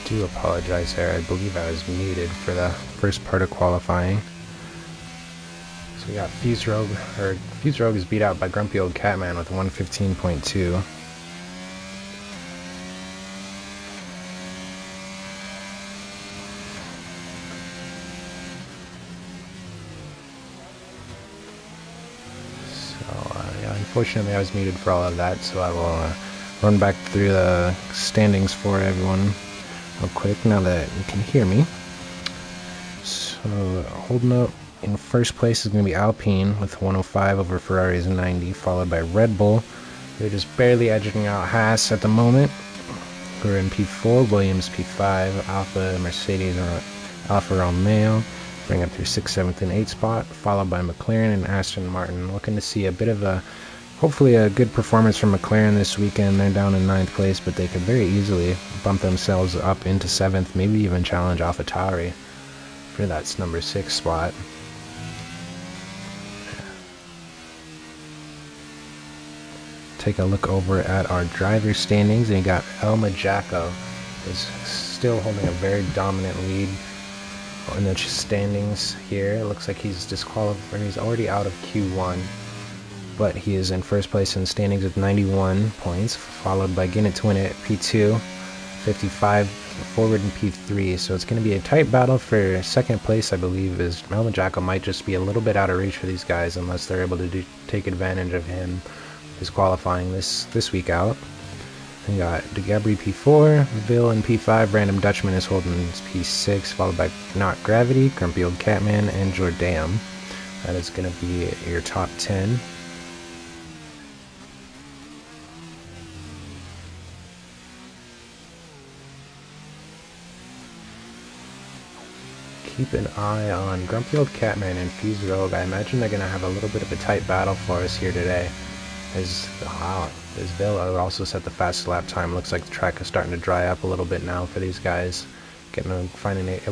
do apologize there. I believe I was muted for the first part of qualifying. So we got Fuse Rogue is beat out by Grumpy Old Catman with 115.2. Yeah, unfortunately I was muted for all of that, so I will run back through the standings for everyone real quick now that you can hear me. So holding up in first place is going to be Alpine with 105 over Ferrari's 90, followed by Red Bull. They're just barely edging out Haas at the moment. We're in P4, Williams P5, Alfa, Mercedes, Alfa Romeo bring up their 6th, 7th, and 8th spot, followed by McLaren and Aston Martin. Looking to see a bit of hopefully a good performance from McLaren this weekend. They're down in 9th place, but they could very easily bump themselves up into 7th, maybe even challenge AlphaTauri for that number 6 spot. Take a look over at our driver standings, and you got Elma Jacko is still holding a very dominant lead in the standings here. It looks like he's disqualified. He's already out of Q1, but he is in first place in standings with 91 points, followed by Guinnett Twin at P2, 55 forward in P3. So it's going to be a tight battle for second place, I believe, as Elma Jacko might just be a little bit out of reach for these guys unless they're able to take advantage of him disqualifying this week out. We got DeGabry P4, Ville in P5, Random Dutchman is holding P6, followed by Not Gravity, Grumpy Old Catman, and Jordam. That is going to be your top 10. Keep an eye on Grumpy Old Catman and Fuse Rogue. I imagine they're going to have a little bit of a tight battle for us here today. As Ville also set the fastest lap time. Looks like the track is starting to dry up a little bit now for these guys. Able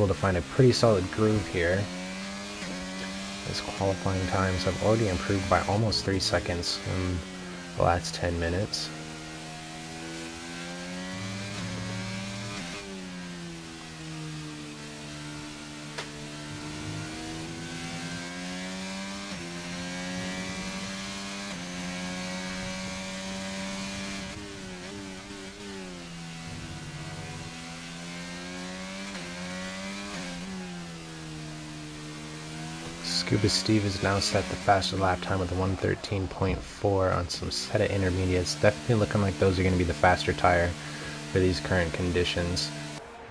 to find a pretty solid groove here. His qualifying times have already improved by almost 3 seconds in the last 10 minutes. Scuba Steve has now set the fastest lap time with 113.4 on some set of intermediates. Definitely looking like those are going to be the faster tire for these current conditions.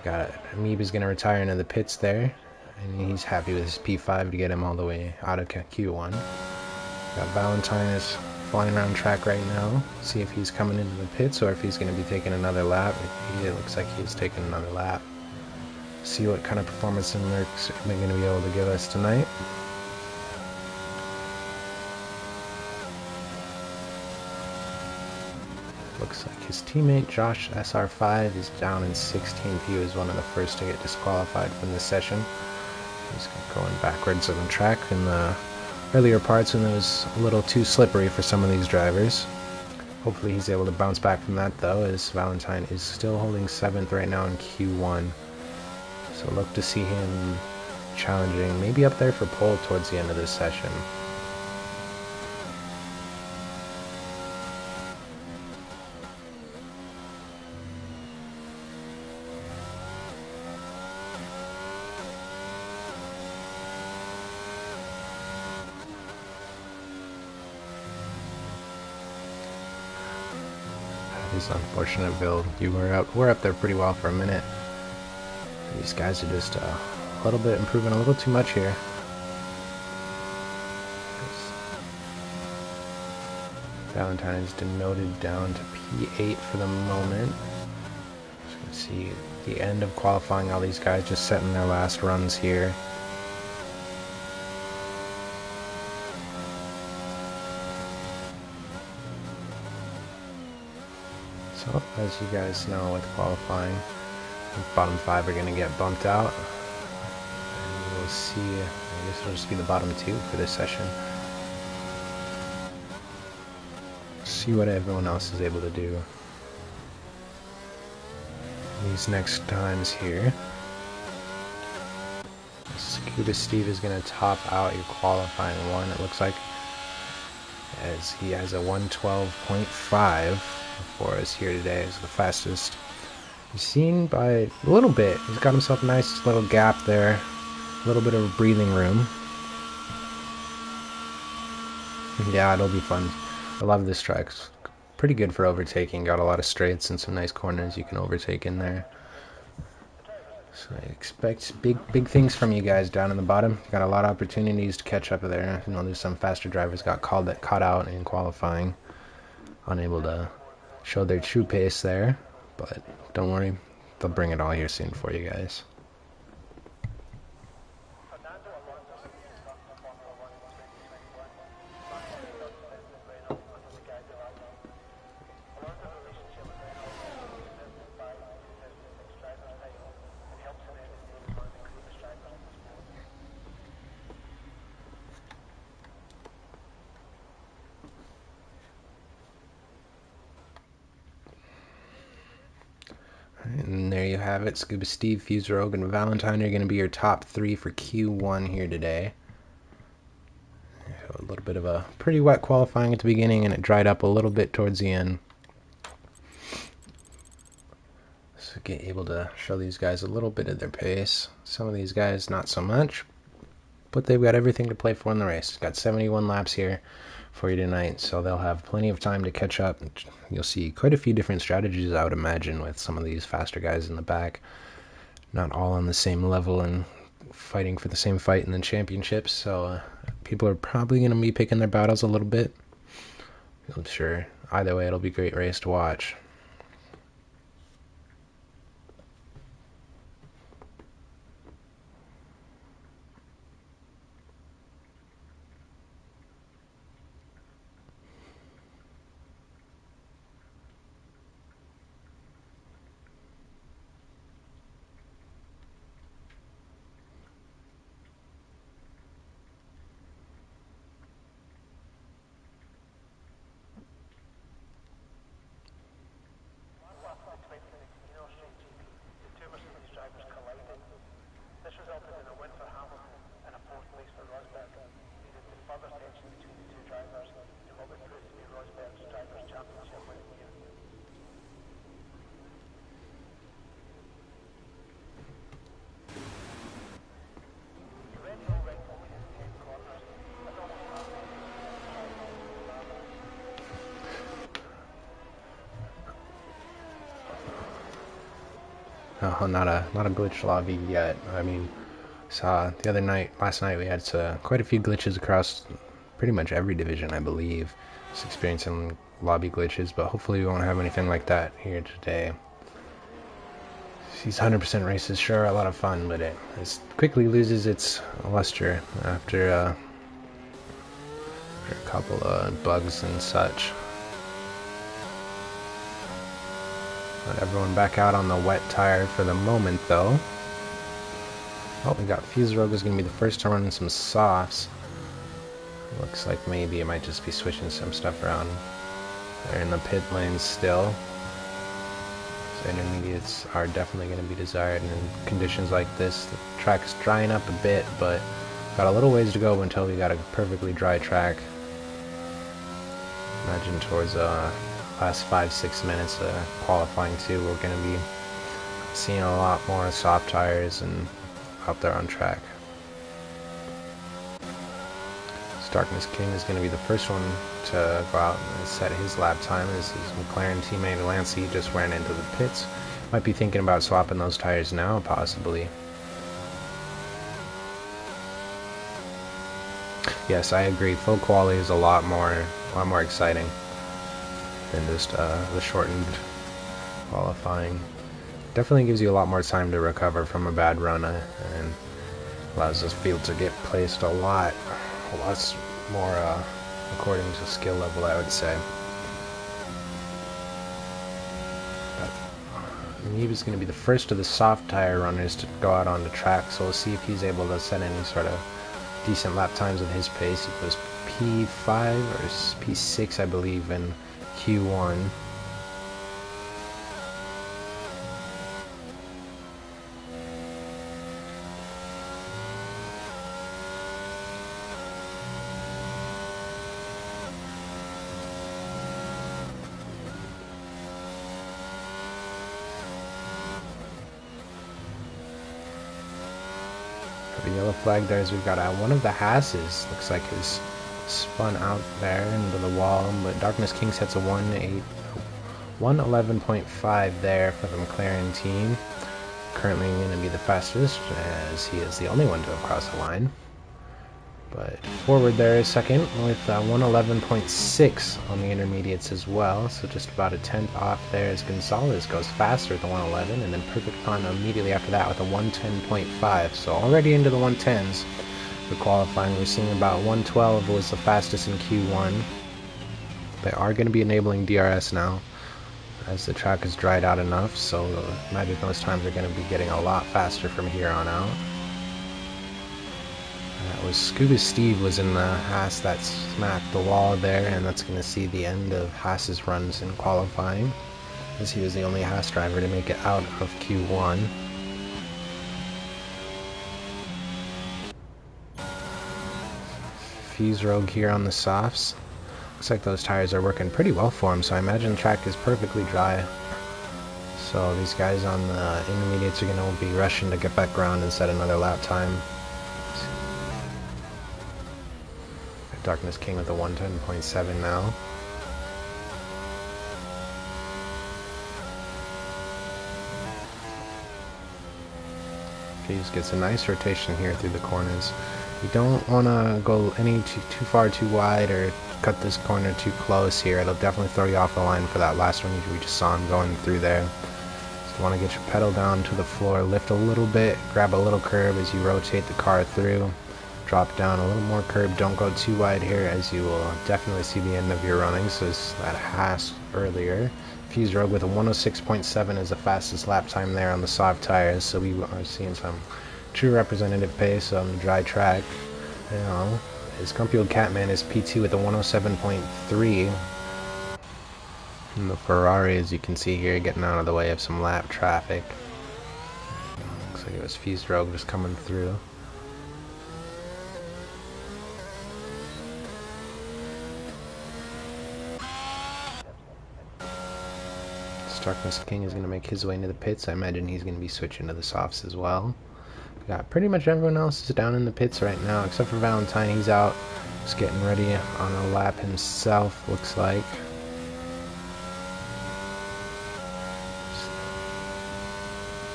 Got Amoeba's going to retire into the pits there, and he's happy with his P5 to get him all the way out of Q1. Got Valentine is flying around track right now. See if he's coming into the pits or if he's going to be taking another lap. It looks like he's taking another lap. See what kind of performance they're going to be able to give us tonight. Looks like his teammate Josh SR5 is down in 16th. He was one of the first to get disqualified from this session. He's going backwards on the track in the earlier parts when it was a little too slippery for some of these drivers. Hopefully he's able to bounce back from that though, as Valentine is still holding 7th right now in Q1. So look to see him challenging, maybe up there for pole towards the end of this session. It's unfortunate, Bill. We're up there pretty well for a minute. These guys are just a little bit improving a little too much here. Valentine is denoted down to P8 for the moment. Just gonna see the end of qualifying. All these guys just setting their last runs here. So, as you guys know with qualifying, the bottom 5 are going to get bumped out. And we'll see, I guess it'll just be the bottom 2 for this session. See what everyone else is able to do. these next times here. Scuba Steve is going to top out your qualifying one, it looks like, as he has a 112.5 for us here today as the fastest. He's seen by a little bit. He's got himself a nice little gap there, a little bit of breathing room. Yeah, it'll be fun. I love this track. It's pretty good for overtaking. Got a lot of straights and some nice corners you can overtake in there. So I expect big things from you guys down in the bottom. Got a lot of opportunities to catch up there. You know, there's some faster drivers got caught out in qualifying, unable to show their true pace there. But don't worry, they'll bring it all here soon for you guys. And there you have it. Scuba Steve, Fuse Rogue, and Valentine are going to be your top 3 for Q1 here today. A little bit of a pretty wet qualifying at the beginning, and it dried up a little bit towards the end. So get able to show these guys a little bit of their pace. Some of these guys not so much, but they've got everything to play for in the race. Got 71 laps here for you tonight, so they'll have plenty of time to catch up. You'll see quite a few different strategies, I would imagine, with some of these faster guys in the back. Not all on the same level and fighting for the same fight in the championships, so people are probably going to be picking their battles a little bit. I'm sure either way it'll be a great race to watch. Oh, not a glitch lobby yet. I mean, saw the other night, last night we had quite a few glitches across pretty much every division, I believe. Just experiencing lobby glitches, but hopefully we won't have anything like that here today. These 100% races sure are a lot of fun, but it quickly loses its luster after a couple of bugs and such. Let everyone back out on the wet tire for the moment, though. Oh, we got Fuse Rogue is going to be the first to run in some softs. Looks like maybe it might just be switching some stuff around. They're in the pit lanes still. So intermediates are definitely going to be desired in conditions like this. The track is drying up a bit, but got a little ways to go until we got a perfectly dry track. Imagine towards last 5-6 minutes of qualifying too, we're going to be seeing a lot more soft tires and out there on track. Darkness King is going to be the first one to go out and set his lap time. This is McLaren teammate Lancey, just ran into the pits. Might be thinking about swapping those tires now, possibly. Yes, I agree. Full quali is a lot more exciting than just the shortened qualifying. Definitely gives you a lot more time to recover from a bad run and allows this field to get placed a lot more according to skill level, I would say. He was going to be the first of the soft tire runners to go out on the track, so we'll see if he's able to set any sort of decent lap times at his pace. He was P5 or P6, I believe, in Q1. The yellow flag there is we've got one of the Hasses. Looks like is spun out there into the wall, but Darkness King sets a 111.5 there for the McLaren team. Currently going to be the fastest, as he is the only one to have crossed the line. But forward there is second with 111.6 on the intermediates as well, so just about a tenth off there as Gonzalez goes faster at the 111, and then Perfect Fun immediately after that with a 110.5. So already into the 110s for qualifying. We're seeing about 112 was the fastest in Q1. They are going to be enabling DRS now, as the track has dried out enough, so imagine those times are going to be getting a lot faster from here on out. That was Scuba Steve was in the Haas that smacked the wall there, and that's going to see the end of Haas's runs in qualifying, as he was the only Haas driver to make it out of Q1. Fuse Rogue here on the softs. Looks like those tires are working pretty well for him, so I imagine the track is perfectly dry. So these guys on the intermediates are going to be rushing to get back around and set another lap time. Darkness King with a 110.7 now. Fuse gets a nice rotation here through the corners. You don't want to go any too far too wide or cut this corner too close here. It'll definitely throw you off the line for that last one we just saw him going through there. So you want to get your pedal down to the floor, lift a little bit, grab a little curb as you rotate the car through. Drop down a little more curb, don't go too wide here, as you will definitely see the end of your running. So it's that Haas earlier. Fuse Rogue with a 106.7 is the fastest lap time there on the soft tires, so we are seeing some true representative pace on the dry track. You know, his Grumpy Old Catman is P2 with a 107.3. And the Ferrari, as you can see here, getting out of the way of some lap traffic. Looks like it was Fuse Rogue just coming through. Darkness King is going to make his way into the pits. I imagine he's going to be switching to the softs as well. We got pretty much everyone else is down in the pits right now, except for Valentine. He's out, just getting ready on a lap himself, looks like.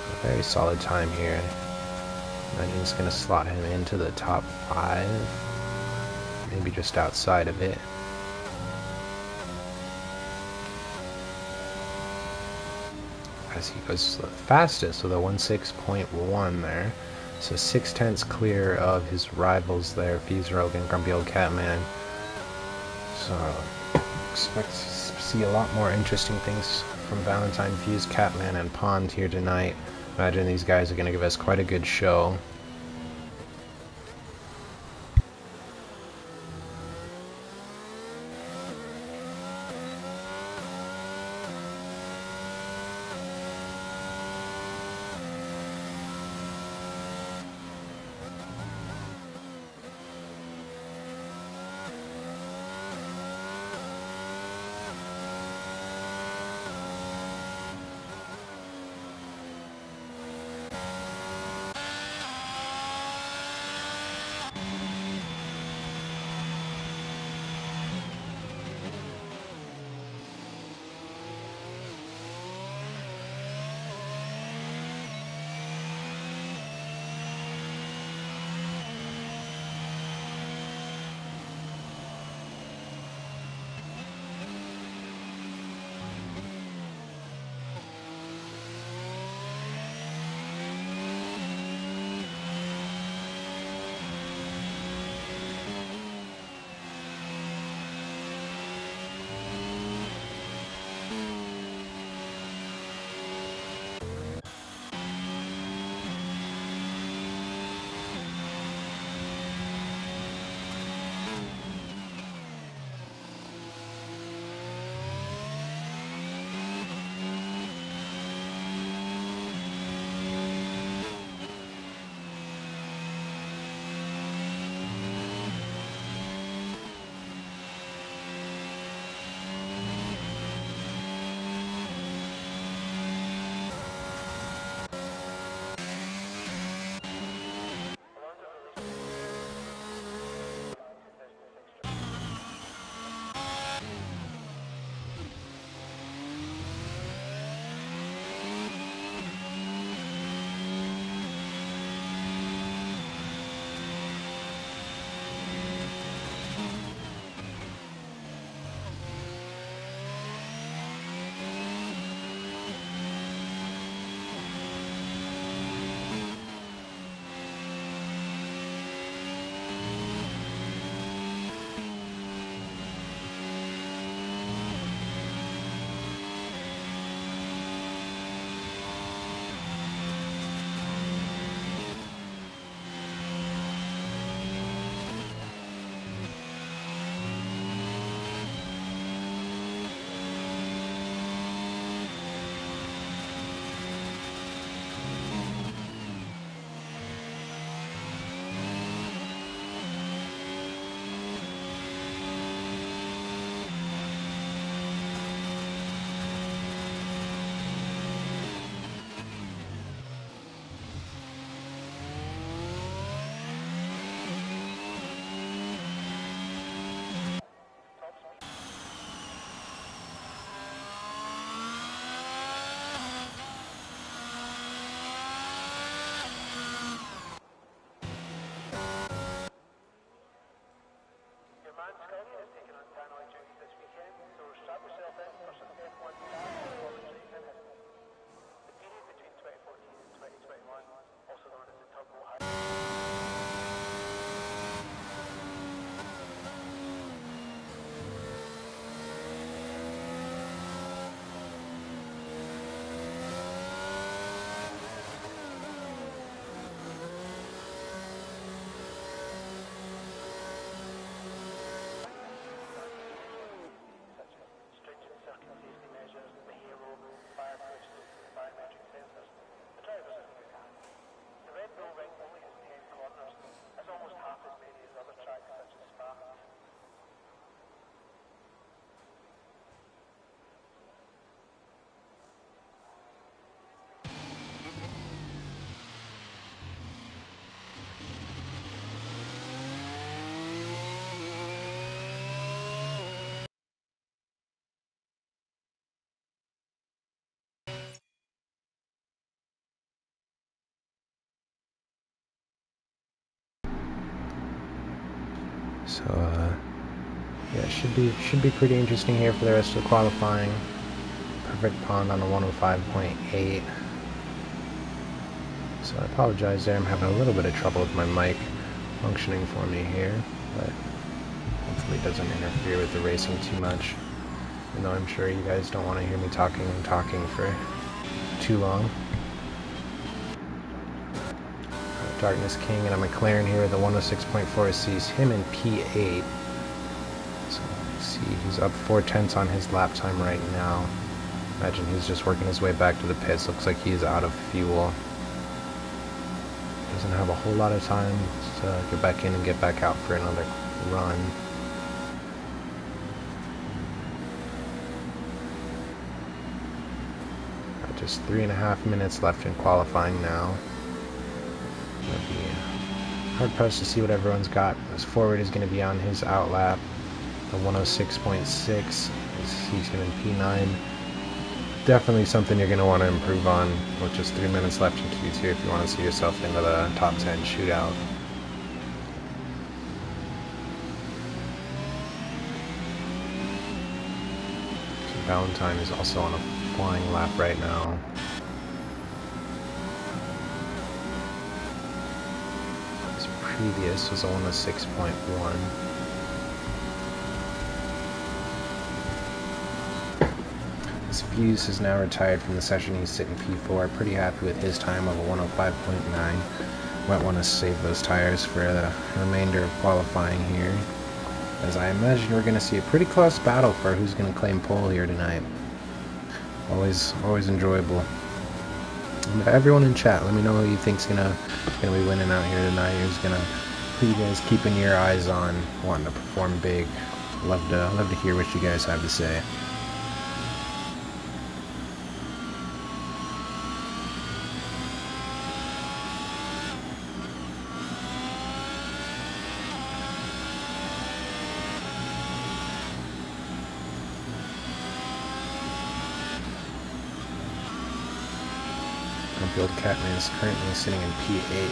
A very solid time here. I imagine it's going to slot him into the top 5, maybe just outside of it. As he goes the fastest with a 1:06.1 there, so 0.6 clear of his rivals there, Fuse Rogue and Grumpy Old Catman. So expect to see a lot more interesting things from Valentine, Fuse, Catman, and Pond here tonight. Imagine these guys are going to give us quite a good show. So yeah, should be pretty interesting here for the rest of the qualifying. Perfect pond on a 105.8. So I apologize there, I'm having a little bit of trouble with my mic functioning for me here, but hopefully it doesn't interfere with the racing too much. Even though I'm sure you guys don't want to hear me talking for too long. Darkness King and a McLaren here with the 106.4 sees him in P8. So see, he's up 4/10 on his lap time right now. Imagine he's just working his way back to the pits. Looks like he's out of fuel. Doesn't have a whole lot of time to get back in and get back out for another run. Just 3.5 minutes left in qualifying now. It'll be hard pressed to see what everyone's got. As forward is going to be on his outlap, the 106.6. He's him in P9. Definitely something you're going to want to improve on with just 3 minutes left in Q2 if you want to see yourself into the top 10 shootout. So Valentine is also on a flying lap right now. His previous was a 106.1. His Fuse is now retired from the session. He's sitting P4. Pretty happy with his time of a 105.9. Might want to save those tires for the remainder of qualifying here, as I imagine we're going to see a pretty close battle for who's going to claim pole here tonight. Always enjoyable. And everyone in chat, let me know who you think's gonna be winning out here tonight. Who you guys keeping your eyes on, wanting to perform big. Love to hear what you guys have to say. Build Catman is currently sitting in P8,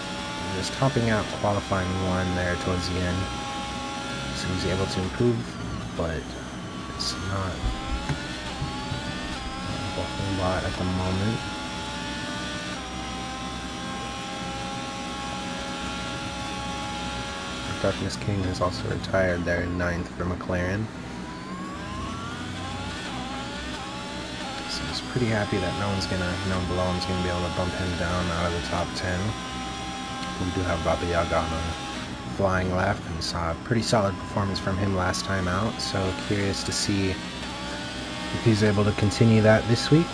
just topping out qualifying 1 there towards the end. So he's able to improve, but it's not a whole lot at the moment. Darkness King is also retired there in 9th for McLaren. He's pretty happy that no one below him is gonna be able to bump him down out of the top 10. We do have Baba Yaga on a flying lap, and saw a pretty solid performance from him last time out. So curious to see if he's able to continue that this week.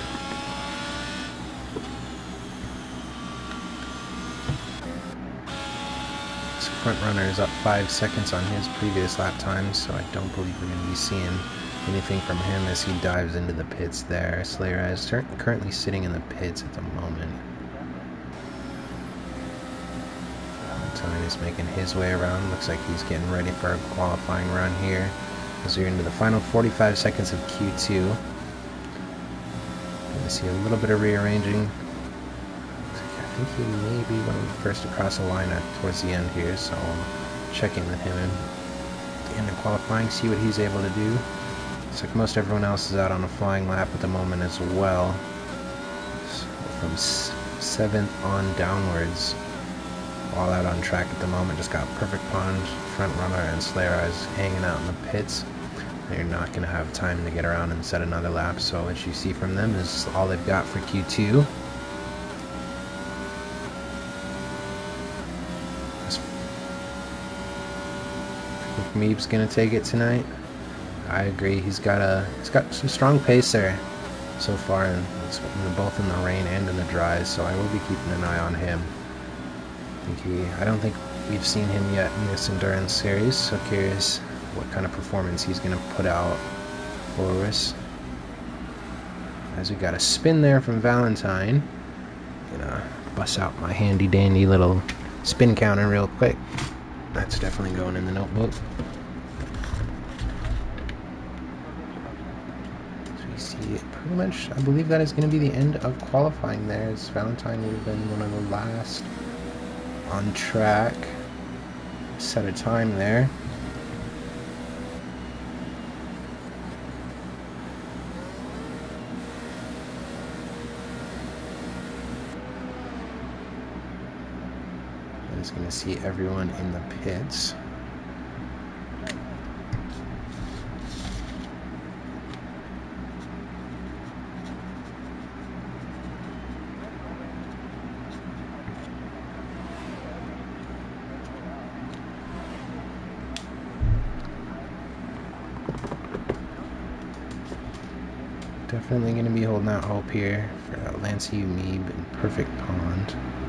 His front runner is up 5 seconds on his previous lap time, so I don't believe we're gonna be seeing anything from him as he dives into the pits there. Slayer is currently sitting in the pits at the moment. Valentine is making his way around. Looks like he's getting ready for a qualifying run here as we're into the final 45 seconds of Q2. Gonna see a little bit of rearranging. I think he may be one of the first across the line towards the end here, so I'll check in with him at the end of qualifying, see what he's able to do. Looks like most everyone else is out on a flying lap at the moment as well. So from 7th on downwards, all out on track at the moment. Just got Perfect Pond, front runner, and Slayer Eyes hanging out in the pits. They're not going to have time to get around and set another lap, so what you see from them is all they've got for Q2. I think Meeb's going to take it tonight. I agree. He's got some strong pace there so far, and both in the rain and in the dry. So I will be keeping an eye on him. I don't think we've seen him yet in this endurance series. So curious what kind of performance he's going to put out for us. As we got a spin there from Valentine. Gonna bust out my handy dandy little spin counter real quick. That's definitely going in the notebook. Pretty much, I believe that is going to be the end of qualifying there, as Valentine would have been one of the last on track. Set a time there. I'm just going to see everyone in the pits. Definitely going to be holding out hope here for Lancey Meeb and Perfect Pond.